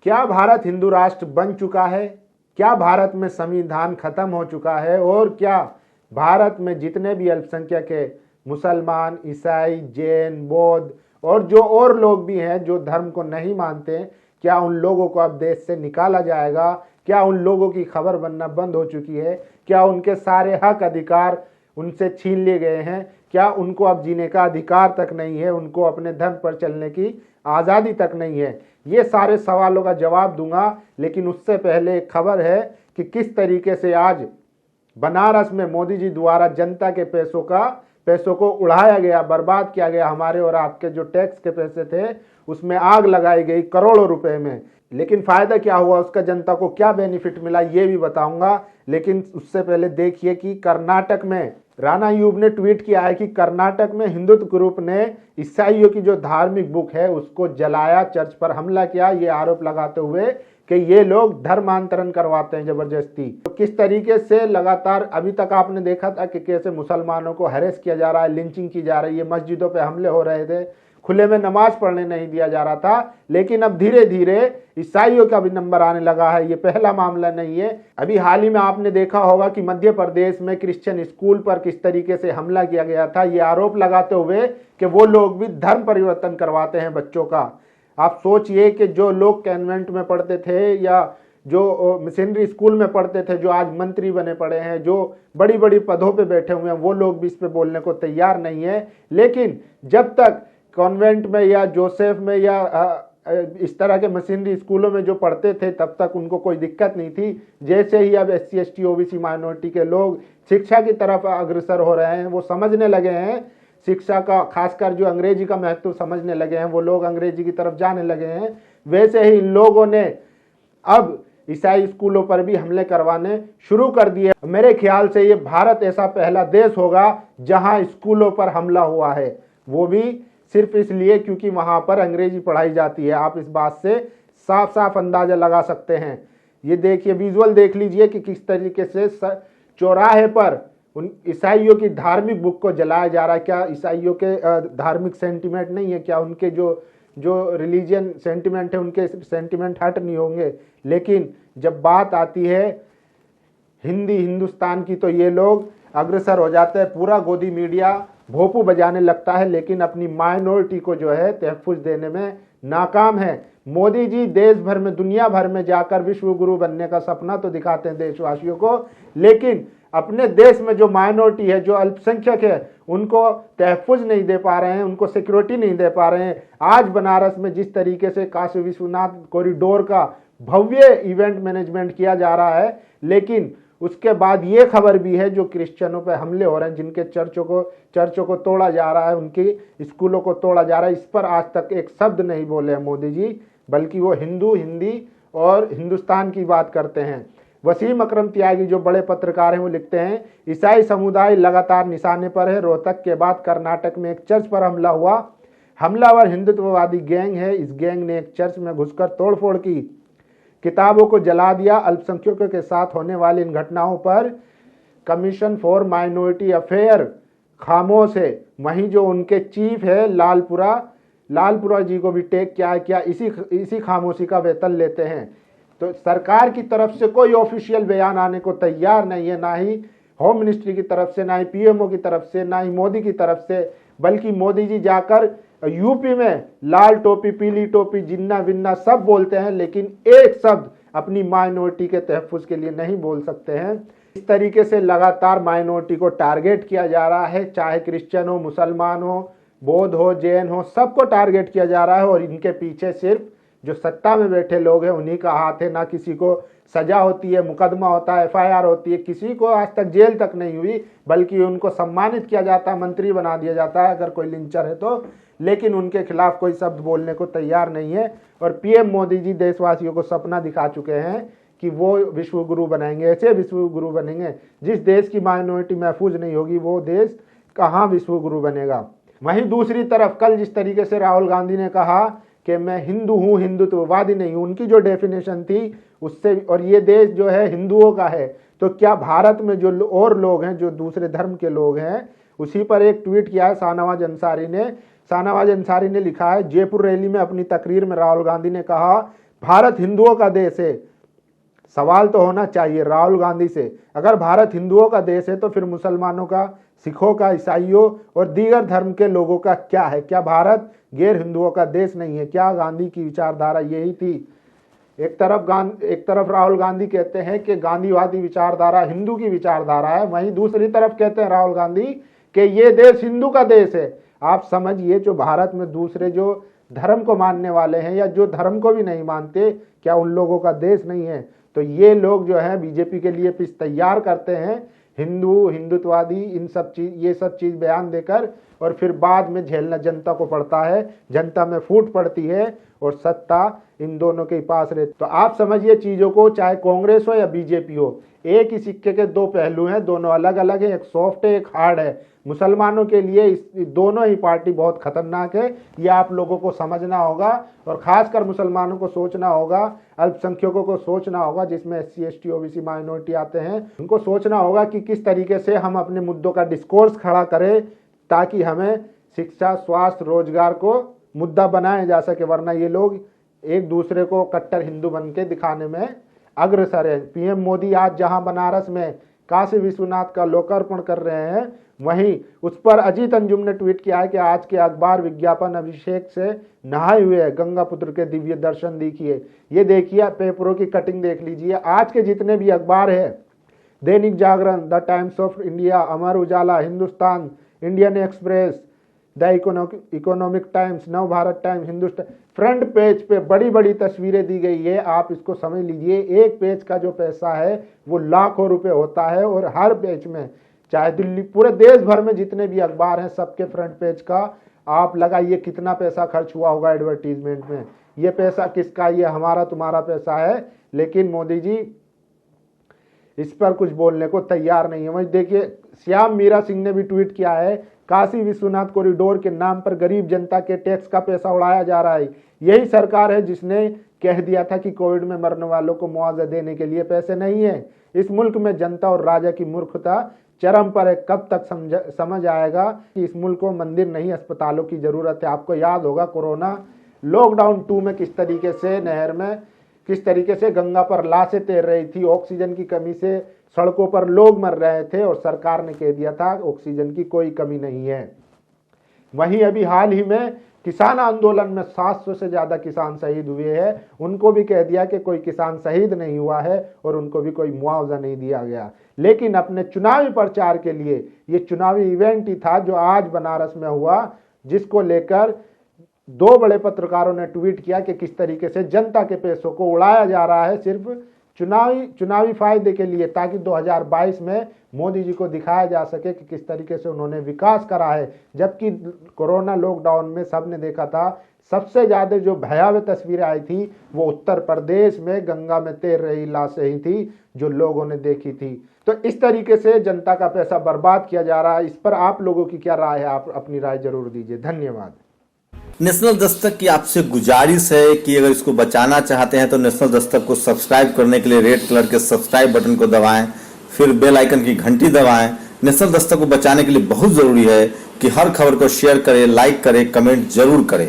क्या भारत हिंदू राष्ट्र बन चुका है? क्या भारत में संविधान खत्म हो चुका है? और क्या भारत में जितने भी अल्पसंख्यक है, मुसलमान, ईसाई, जैन, बौद्ध और जो और लोग भी हैं जो धर्म को नहीं मानते, क्या उन लोगों को अब देश से निकाला जाएगा? क्या उन लोगों की खबर बनना बंद हो चुकी है? क्या उनके सारे हक अधिकार उनसे छीन लिए गए हैं? क्या उनको अब जीने का अधिकार तक नहीं है? उनको अपने धर्म पर चलने की आज़ादी तक नहीं है? ये सारे सवालों का जवाब दूंगा, लेकिन उससे पहले एक खबर है कि किस तरीके से आज बनारस में मोदी जी द्वारा जनता के पैसों को उड़ाया गया, बर्बाद किया गया। हमारे और आपके जो टैक्स के पैसे थे उसमें आग लगाई गई करोड़ों रुपए में। लेकिन फायदा क्या हुआ, उसका जनता को क्या बेनिफिट मिला, ये भी बताऊंगा। लेकिन उससे पहले देखिए कि कर्नाटक में राणा यूब ने ट्वीट किया है कि कर्नाटक में हिंदुत्व ग्रुप ने ईसाइयों की जो धार्मिक बुक है उसको जलाया, चर्च पर हमला किया, ये आरोप लगाते हुए कि ये लोग धर्मांतरण करवाते हैं जबरदस्ती। तो किस तरीके से लगातार अभी तक आपने देखा था कि कैसे मुसलमानों को हैरेस किया जा रहा है, लिंचिंग की जा रही है, मस्जिदों पे हमले हो रहे थे, खुले में नमाज पढ़ने नहीं दिया जा रहा था। लेकिन अब धीरे धीरे ईसाइयों का भी नंबर आने लगा है। ये पहला मामला नहीं है। अभी हाल ही में आपने देखा होगा कि मध्य प्रदेश में क्रिश्चियन स्कूल पर किस तरीके से हमला किया गया था, ये आरोप लगाते हुए कि वो लोग भी धर्म परिवर्तन करवाते हैं बच्चों का। आप सोचिए कि जो लोग कॉन्वेंट में पढ़ते थे या जो मिशनरी स्कूल में पढ़ते थे, जो आज मंत्री बने पड़े हैं, जो बड़ी बड़ी पदों पे बैठे हुए हैं, वो लोग भी इस पे बोलने को तैयार नहीं है। लेकिन जब तक कॉन्वेंट में या जोसेफ में या इस तरह के मिशनरी स्कूलों में जो पढ़ते थे तब तक उनको कोई दिक्कत नहीं थी। जैसे ही अब SC ST OBC माइनॉरिटी के लोग शिक्षा की तरफ अग्रसर हो रहे हैं, वो समझने लगे हैं शिक्षा का, खासकर जो अंग्रेजी का महत्व समझने लगे हैं, वो लोग अंग्रेजी की तरफ जाने लगे हैं। वैसे ही इन लोगों ने अब ईसाई स्कूलों पर भी हमले करवाने शुरू कर दिए। मेरे ख्याल से ये भारत ऐसा पहला देश होगा जहां स्कूलों पर हमला हुआ है, वो भी सिर्फ इसलिए क्योंकि वहां पर अंग्रेजी पढ़ाई जाती है। आप इस बात से साफ साफ अंदाजा लगा सकते हैं। ये देखिए, विजुअल देख लीजिए कि किस तरीके से चौराहे पर उन ईसाइयों की धार्मिक बुक को जलाया जा रहा है। क्या ईसाइयों के धार्मिक सेंटिमेंट नहीं है? क्या उनके जो रिलीजियन सेंटिमेंट है उनके सेंटिमेंट हट नहीं होंगे? लेकिन जब बात आती है हिंदुस्तान की, तो ये लोग अग्रसर हो जाते हैं। पूरा गोदी मीडिया भोपू बजाने लगता है, लेकिन अपनी माइनॉरिटी को जो है तहफ़्फ़ुज़ देने में नाकाम है। मोदी जी देश भर में, दुनिया भर में जाकर विश्व गुरु बनने का सपना तो दिखाते हैं देशवासियों को, लेकिन अपने देश में जो माइनॉरिटी है, जो अल्पसंख्यक है, उनको तहफ़्फ़ुज़ नहीं दे पा रहे हैं, उनको सिक्योरिटी नहीं दे पा रहे हैं। आज बनारस में जिस तरीके से काशी विश्वनाथ कॉरिडोर का भव्य इवेंट मैनेजमेंट किया जा रहा है, लेकिन उसके बाद ये खबर भी है जो क्रिश्चियनों पर हमले हो रहे हैं, जिनके चर्चों को तोड़ा जा रहा है, उनकी स्कूलों को तोड़ा जा रहा है। इस पर आज तक एक शब्द नहीं बोले हैं मोदी जी, बल्कि वो हिंदी और हिंदुस्तान की बात करते हैं। वसीम अकरम त्यागी जो बड़े पत्रकार हैं, वो लिखते हैं, ईसाई समुदाय लगातार निशाने पर है। रोहतक के बाद कर्नाटक में एक चर्च पर हमला हुआ। हमलावर हिंदुत्ववादी गैंग है। इस गैंग ने एक चर्च में घुसकर तोड़फोड़ की, किताबों को जला दिया। अल्पसंख्यकों के साथ होने वाली इन घटनाओं पर कमीशन फॉर माइनॉरिटी अफेयर खामोश है। वहीं जो उनके चीफ है लालपुरा जी को भी टेक क्या इसी खामोशी का वेतन लेते हैं। तो सरकार की तरफ से कोई ऑफिशियल बयान आने को तैयार नहीं है, ना ही होम मिनिस्ट्री की तरफ से, ना ही PMO की तरफ से, ना ही मोदी की तरफ से। बल्कि मोदी जी जाकर यूपी में लाल टोपी, पीली टोपी, जिन्ना विन्ना सब बोलते हैं, लेकिन एक शब्द अपनी माइनॉरिटी के तहफ़्फ़ुज़ के लिए नहीं बोल सकते हैं। इस तरीके से लगातार माइनॉरिटी को टारगेट किया जा रहा है, चाहे क्रिश्चियन हो, मुसलमान हो, बौद्ध हो, जैन हो, सबको टारगेट किया जा रहा है। और इनके पीछे सिर्फ जो सत्ता में बैठे लोग हैं उन्हीं का हाथ है। ना किसी को सजा होती है, मुकदमा होता है, FIR होती है, किसी को आज तक जेल तक नहीं हुई, बल्कि उनको सम्मानित किया जाता है, मंत्री बना दिया जाता है अगर कोई लिंचर है तो। लेकिन उनके खिलाफ कोई शब्द बोलने को तैयार नहीं है। और PM मोदी जी देशवासियों को सपना दिखा चुके हैं कि वो विश्व गुरु बनाएंगे, ऐसे विश्व गुरु बनेंगे। जिस देश की माइनॉरिटी महफूज नहीं होगी, वो देश कहाँ विश्व गुरु बनेगा। वहीं दूसरी तरफ कल जिस तरीके से राहुल गांधी ने कहा कि मैं हिंदू हूँ, हिंदुत्ववादी नहीं हूँ, उनकी जो डेफिनेशन थी उससे, और ये देश जो है हिंदुओं का है, तो क्या भारत में जो और लोग हैं, जो दूसरे धर्म के लोग हैं, उसी पर एक ट्वीट किया है शाहनवाज अंसारी ने लिखा है, जयपुर रैली में अपनी तकरीर में राहुल गांधी ने कहा, भारत हिंदुओं का देश है। सवाल तो होना चाहिए राहुल गांधी से, अगर भारत हिंदुओं का देश है तो फिर मुसलमानों का, सिखों का, ईसाइयों और दीगर धर्म के लोगों का क्या है? क्या भारत गैर हिंदुओं का देश नहीं है? क्या गांधी की विचारधारा यही थी? एक तरफ राहुल गांधी कहते हैं कि गांधीवादी विचारधारा हिंदू की विचारधारा है, वहीं दूसरी तरफ कहते हैं राहुल गांधी कि ये देश हिंदू का देश है। आप समझिए, जो भारत में दूसरे जो धर्म को मानने वाले हैं या जो धर्म को भी नहीं मानते, क्या उन लोगों का देश नहीं है? तो ये लोग जो है बीजेपी के लिए पिच तैयार करते हैं, हिंदुत्ववादी ये सब चीज बयान देकर, और फिर बाद में झेलना जनता को पड़ता है, जनता में फूट पड़ती है और सत्ता इन दोनों के पास रहती। तो आप समझिए चीजों को, चाहे कांग्रेस हो या बीजेपी हो, एक ही सिक्के के दो पहलू हैं, दोनों अलग अलग हैं, एक सॉफ्ट है एक हार्ड है। मुसलमानों के लिए दोनों ही पार्टी बहुत खतरनाक है, ये आप लोगों को समझना होगा, और खासकर मुसलमानों को सोचना होगा, अल्पसंख्यकों को सोचना होगा, जिसमें SC ST OBC माइनॉरिटी आते हैं, उनको सोचना होगा कि किस तरीके से हम अपने मुद्दों का डिस्कोर्स खड़ा करें ताकि हमें शिक्षा, स्वास्थ्य, रोजगार को मुद्दा बनाया जा सके, वरना ये लोग एक दूसरे को कट्टर हिंदू बन के दिखाने में अग्रसर है। PM मोदी आज जहां बनारस में काशी विश्वनाथ का लोकार्पण कर रहे हैं, वहीं उस पर अजीत अंजुम ने ट्वीट किया है कि आज के अखबार विज्ञापन अभिषेक से नहाए हुए गंगा पुत्र के दिव्य दर्शन देखिए। ये देखिए, पेपरों की कटिंग देख लीजिए, आज के जितने भी अखबार है, Dainik Jagran, the Times of India, Amar Ujala, Hindustan, Indian Express, the Economic Times, Nav Bharat Times, Hindustan, front page पे बड़ी बड़ी तस्वीरें दी गई है। आप इसको समझ लीजिए, एक पेज का जो पैसा है वो लाखों रुपए होता है, और हर पेज में, चाहे दिल्ली, पूरे देश भर में जितने भी अखबार हैं, सबके फ्रंट पेज का आप लगाइए कितना पैसा खर्च हुआ होगा एडवर्टीजमेंट में। ये पैसा किसका? ये हमारा तुम्हारा पैसा है। लेकिन मोदी जी इस पर कुछ बोलने को तैयार नहीं है। वही देखिए, श्याम मीरा सिंह ने भी ट्वीट किया है, काशी विश्वनाथ कॉरिडोर के नाम पर गरीब जनता के टैक्स का पैसा उड़ाया जा रहा है। यही सरकार है जिसने कह दिया था कि कोविड में मरने वालों को मुआवजा देने के लिए पैसे नहीं है। इस मुल्क में जनता और राजा की मूर्खता चरम पर है। कब तक समझ आएगा कि इस मुल्क को मंदिर नहीं अस्पतालों की जरूरत है। आपको याद होगा कोरोना लॉकडाउन 2 में किस तरीके से नहर में, किस तरीके से गंगा पर लाशें तैर रही थी, ऑक्सीजन की कमी से सड़कों पर लोग मर रहे थे, और सरकार ने कह दिया था ऑक्सीजन की कोई कमी नहीं है। वहीं अभी हाल ही में किसान आंदोलन में 700 से ज्यादा किसान शहीद हुए हैं, उनको भी कह दिया कि कोई किसान शहीद नहीं हुआ है और उनको भी कोई मुआवजा नहीं दिया गया। लेकिन अपने चुनावी प्रचार के लिए, ये चुनावी इवेंट ही था जो आज बनारस में हुआ, जिसको लेकर 2 बड़े पत्रकारों ने ट्वीट किया कि किस तरीके से जनता के पैसों को उड़ाया जा रहा है सिर्फ चुनावी फायदे के लिए, ताकि 2022 में मोदी जी को दिखाया जा सके कि किस तरीके से उन्होंने विकास करा है। जबकि कोरोना लॉकडाउन में सबने देखा था, सबसे ज्यादा जो भयावह तस्वीरें आई थी वो उत्तर प्रदेश में गंगा में तैर रही लाशें ही थी जो लोगों ने देखी थी। तो इस तरीके से जनता का पैसा बर्बाद किया जा रहा है। इस पर आप लोगों की क्या राय है? आप अपनी राय जरूर दीजिए। धन्यवाद। नेशनल दस्तक की आपसे गुजारिश है कि अगर इसको बचाना चाहते हैं तो नेशनल दस्तक को सब्सक्राइब करने के लिए रेड कलर के सब्सक्राइब बटन को दबाएं, फिर बेल आइकन की घंटी दबाएं। नेशनल दस्तक को बचाने के लिए बहुत जरूरी है कि हर खबर को शेयर करें, लाइक करें, कमेंट जरूर करें।